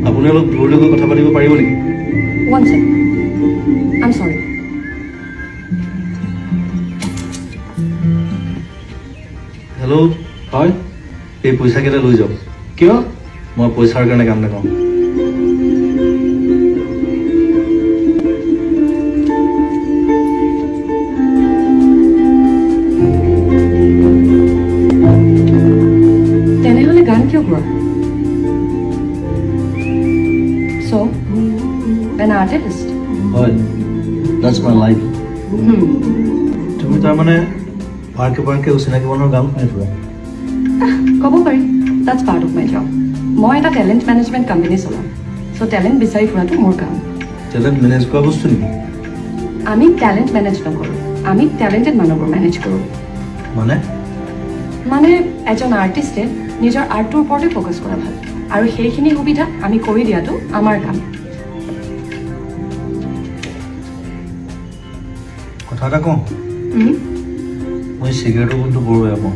আপুনি অলপ দূৰলৈ গৈ কথা পাতিব পাৰিব নেকি? One second. I'm sorry. Hello' হয়, এই পইচাকেইটা লৈ যাওক। কিয়? মই পইচাৰ কাৰণে কাম নাপাওঁ। তেনেহলে গান কিয় গোৱা? So, an artist? হয়, that's my life. তুমি তাৰমানে পাৰ্কে পাৰ্কে অচিনাকি মানুহৰ গান শুনি ফুৰা? ক'ব পাৰি, that's part of my job. মই এটা টেলেণ্ট মেনেজমেণ্ট কোম্পানী চলাওঁ। চ' টেলেণ্ট বিচাৰি ফুৰাটো মোৰ কাম। টেলেণ্ট মেনেজ কৰা বস্তু নেকি? আমি টেলেণ্ট মেনেজ নকৰোঁ, আমি টেলেণ্টেড মানুহবোৰ মেনেজ কৰোঁ। মানে এজন আৰ্টিষ্টে নিজৰ আৰ্টটোৰ ওপৰতে ফ'কাছ কৰা ভাল, আৰু সেইখিনি সুবিধা আমি কৰি দিয়াটো আমাৰ কাম। কথা এটা কওঁ, মই চিগাৰেটৰ গোন্ধটো বৰ বেয়া পাওঁ।